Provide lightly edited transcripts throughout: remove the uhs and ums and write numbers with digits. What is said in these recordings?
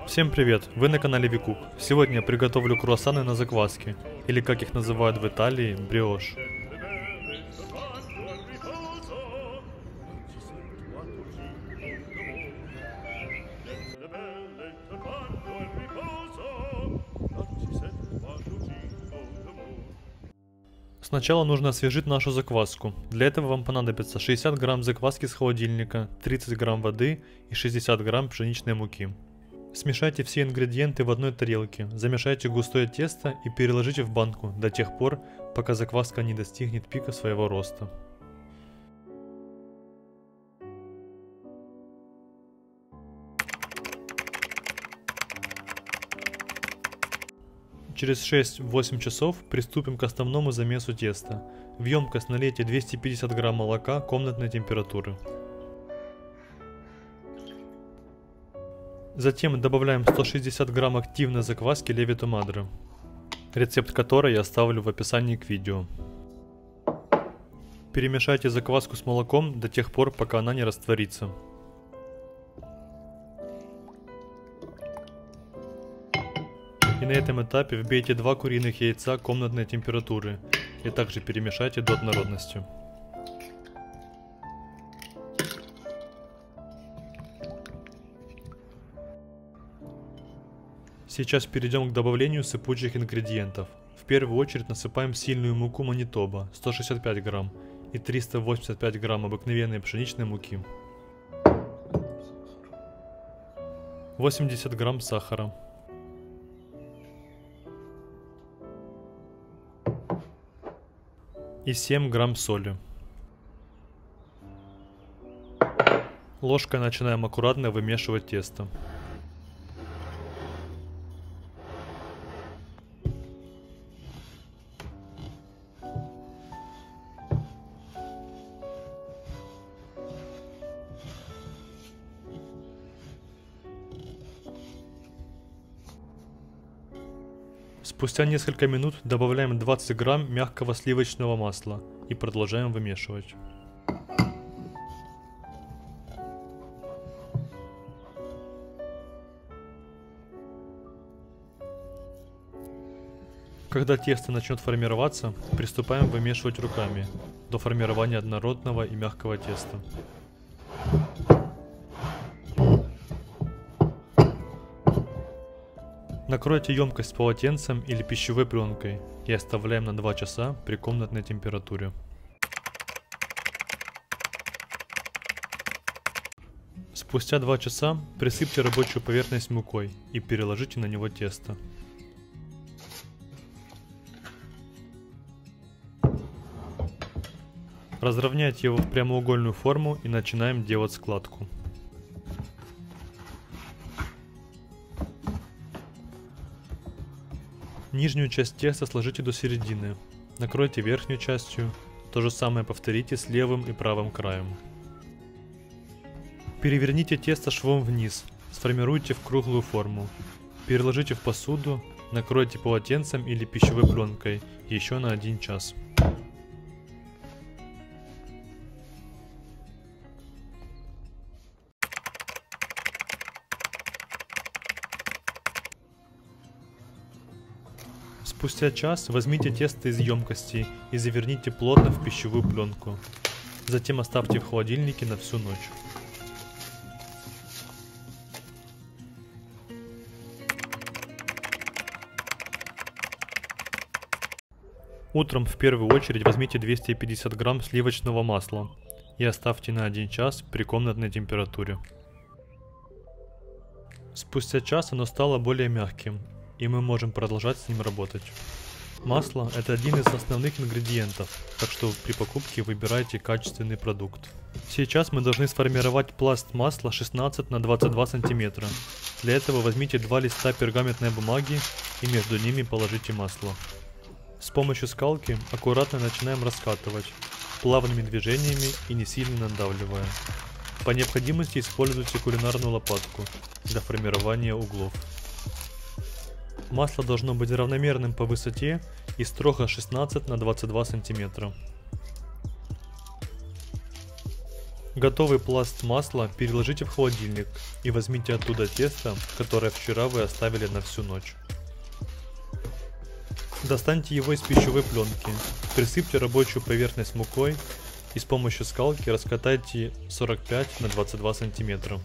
Всем привет, вы на канале Викук. Сегодня я приготовлю круассаны на закваске, или как их называют в Италии, бриош. Сначала нужно освежить нашу закваску. Для этого вам понадобится 60 грамм закваски с холодильника, 30 грамм воды и 60 грамм пшеничной муки. Смешайте все ингредиенты в одной тарелке, замешайте густое тесто и переложите в банку до тех пор, пока закваска не достигнет пика своего роста. Через 6-8 часов приступим к основному замесу теста. В емкость налейте 250 грамм молока комнатной температуры. Затем добавляем 160 грамм активной закваски Lievito Madre, рецепт которой я оставлю в описании к видео. Перемешайте закваску с молоком до тех пор, пока она не растворится. И на этом этапе вбейте 2 куриных яйца комнатной температуры и также перемешайте до однородности. Сейчас перейдем к добавлению сыпучих ингредиентов. В первую очередь насыпаем сильную муку Манитоба 165 грамм и 385 грамм обыкновенной пшеничной муки. 80 грамм сахара. И 7 грамм соли. Ложкой начинаем аккуратно вымешивать тесто. Спустя несколько минут добавляем 20 грамм мягкого сливочного масла и продолжаем вымешивать. Когда тесто начнет формироваться, приступаем вымешивать руками до формирования однородного и мягкого теста. Накройте емкость полотенцем или пищевой пленкой и оставляем на 2 часа при комнатной температуре. Спустя 2 часа присыпьте рабочую поверхность мукой и переложите на него тесто. Разровняйте его в прямоугольную форму и начинаем делать складку. Нижнюю часть теста сложите до середины, накройте верхнюю частью, то же самое повторите с левым и правым краем. Переверните тесто швом вниз, сформируйте в круглую форму, переложите в посуду, накройте полотенцем или пищевой пленкой еще на 1 час. Спустя час возьмите тесто из емкости и заверните плотно в пищевую пленку. Затем оставьте в холодильнике на всю ночь. Утром в первую очередь возьмите 250 грамм сливочного масла и оставьте на 1 час при комнатной температуре. Спустя час оно стало более мягким, и мы можем продолжать с ним работать. Масло – это один из основных ингредиентов, так что при покупке выбирайте качественный продукт. Сейчас мы должны сформировать пласт масла 16 на 22 см. Для этого возьмите 2 листа пергаментной бумаги и между ними положите масло. С помощью скалки аккуратно начинаем раскатывать, плавными движениями и не сильно надавливая. По необходимости используйте кулинарную лопатку для формирования углов. Масло должно быть равномерным по высоте и строго 16 на 22 см. Готовый пласт масла переложите в холодильник и возьмите оттуда тесто, которое вчера вы оставили на всю ночь. Достаньте его из пищевой пленки, присыпьте рабочую поверхность мукой и с помощью скалки раскатайте 45 на 22 сантиметра.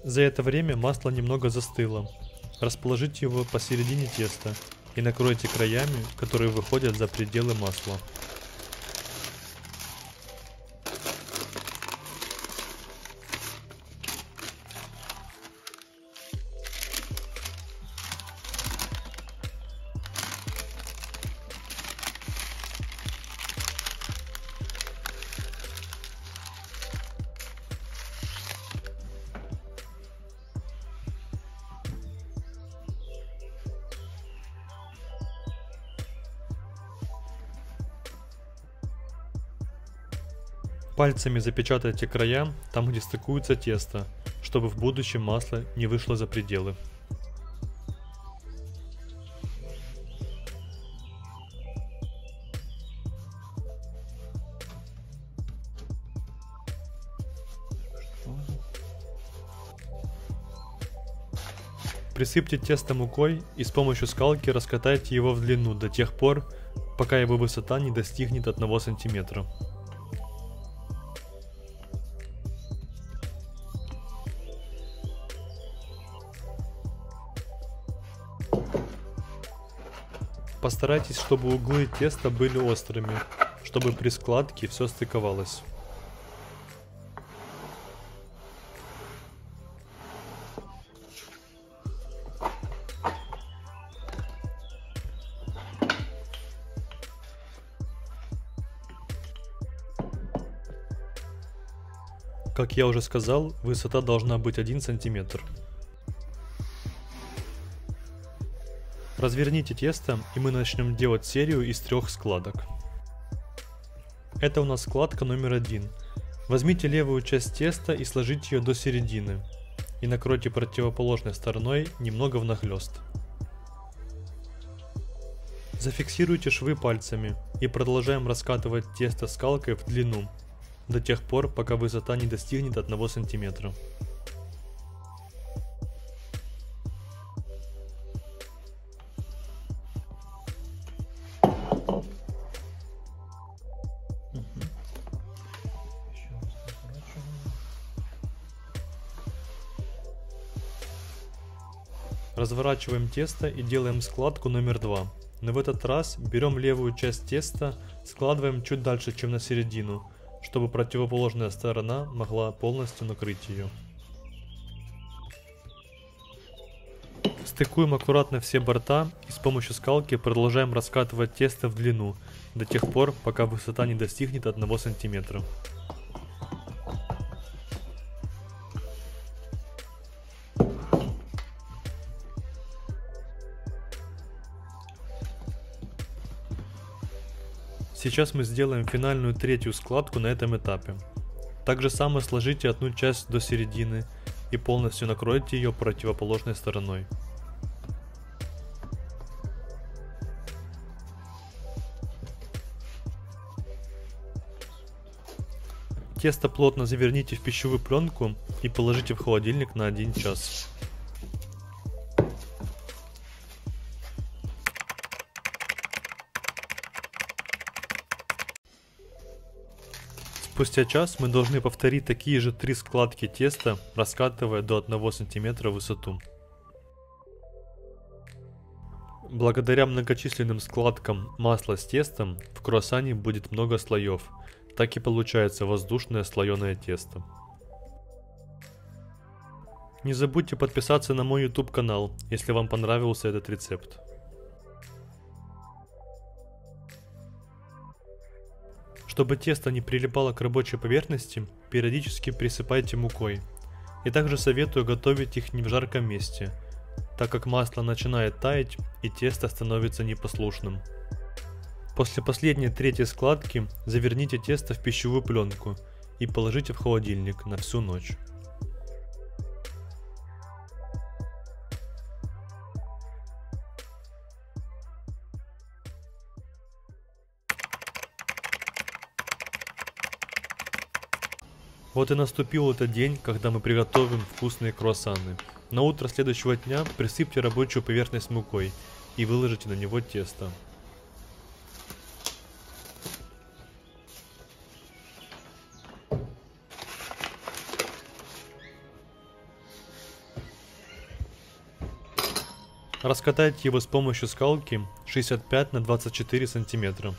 За это время масло немного застыло. Расположите его посередине теста и накройте краями, которые выходят за пределы масла. Пальцами запечатайте края там, где стыкуется тесто, чтобы в будущем масло не вышло за пределы. Присыпьте тесто мукой и с помощью скалки раскатайте его в длину до тех пор, пока его высота не достигнет 1 сантиметра. Постарайтесь, чтобы углы теста были острыми, чтобы при складке все стыковалось. Как я уже сказал, высота должна быть 1 сантиметр. Разверните тесто, и мы начнем делать серию из 3 складок. Это у нас складка номер 1. Возьмите левую часть теста и сложите ее до середины. И накройте противоположной стороной немного внахлёст. Зафиксируйте швы пальцами и продолжаем раскатывать тесто скалкой в длину, до тех пор, пока высота не достигнет 1 сантиметра. Разворачиваем тесто и делаем складку номер 2. Но в этот раз берем левую часть теста, складываем чуть дальше, чем на середину, чтобы противоположная сторона могла полностью накрыть ее. Стыкуем аккуратно все борта и с помощью скалки продолжаем раскатывать тесто в длину, до тех пор, пока высота не достигнет 1 сантиметра. Сейчас мы сделаем финальную 3-ю складку на этом этапе. Так же само сложите одну часть до середины и полностью накройте ее противоположной стороной. Тесто плотно заверните в пищевую пленку и положите в холодильник на 1 час. Спустя час мы должны повторить такие же 3 складки теста, раскатывая до 1 см в высоту. Благодаря многочисленным складкам масла с тестом в круассане будет много слоев, так и получается воздушное слоеное тесто. Не забудьте подписаться на мой YouTube канал, если вам понравился этот рецепт. Чтобы тесто не прилипало к рабочей поверхности, периодически присыпайте мукой. И также советую готовить их не в жарком месте, так как масло начинает таять и тесто становится непослушным. После последней третьей складки заверните тесто в пищевую пленку и положите в холодильник на всю ночь. Вот и наступил этот день, когда мы приготовим вкусные круассаны. На утро следующего дня присыпьте рабочую поверхность мукой и выложите на него тесто. Раскатайте его с помощью скалки 65 на 24 сантиметра.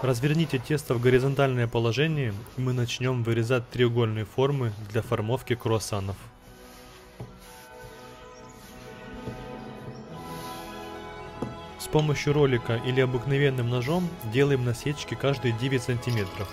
Разверните тесто в горизонтальное положение, и мы начнем вырезать треугольные формы для формовки круассанов. С помощью ролика или обыкновенным ножом делаем насечки каждые 9 сантиметров.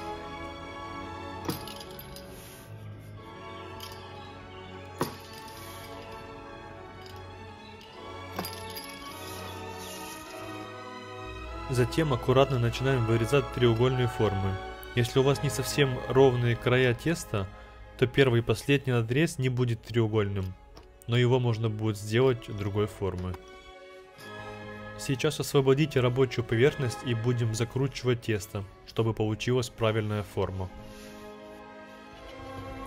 Затем аккуратно начинаем вырезать треугольные формы. Если у вас не совсем ровные края теста, то первый и последний надрез не будет треугольным, но его можно будет сделать другой формы. Сейчас освободите рабочую поверхность и будем закручивать тесто, чтобы получилась правильная форма.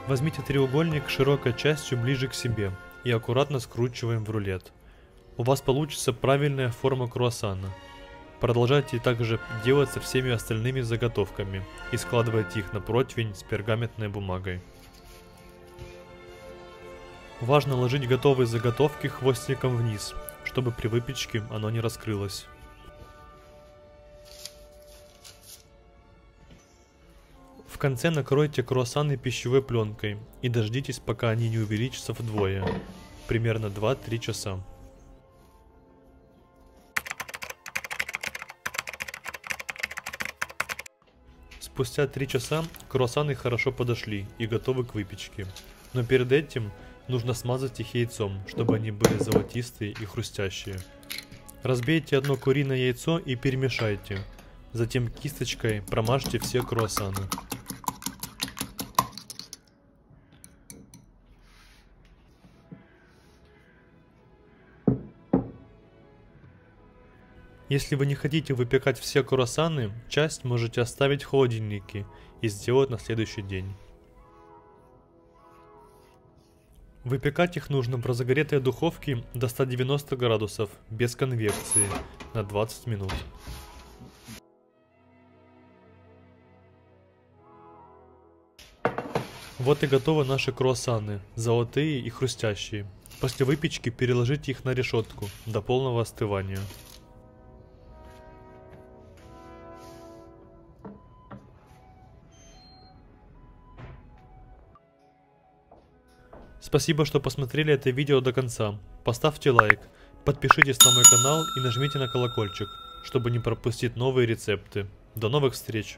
Возьмите треугольник широкой частью ближе к себе и аккуратно скручиваем в рулет. У вас получится правильная форма круассана. Продолжайте также делать со всеми остальными заготовками и складывайте их на противень с пергаментной бумагой. Важно ложить готовые заготовки хвостиком вниз, чтобы при выпечке оно не раскрылось. В конце накройте круассаны пищевой пленкой и дождитесь, пока они не увеличатся вдвое, примерно 2-3 часа. Спустя 3 часа круассаны хорошо подошли и готовы к выпечке, но перед этим нужно смазать их яйцом, чтобы они были золотистые и хрустящие. Разбейте одно куриное яйцо и перемешайте, затем кисточкой промажьте все круассаны. Если вы не хотите выпекать все круассаны, часть можете оставить в холодильнике и сделать на следующий день. Выпекать их нужно в разогретой духовке до 190 градусов, без конвекции, на 20 минут. Вот и готовы наши круассаны, золотые и хрустящие. После выпечки переложите их на решетку до полного остывания. Спасибо, что посмотрели это видео до конца. Поставьте лайк, подпишитесь на мой канал и нажмите на колокольчик, чтобы не пропустить новые рецепты. До новых встреч!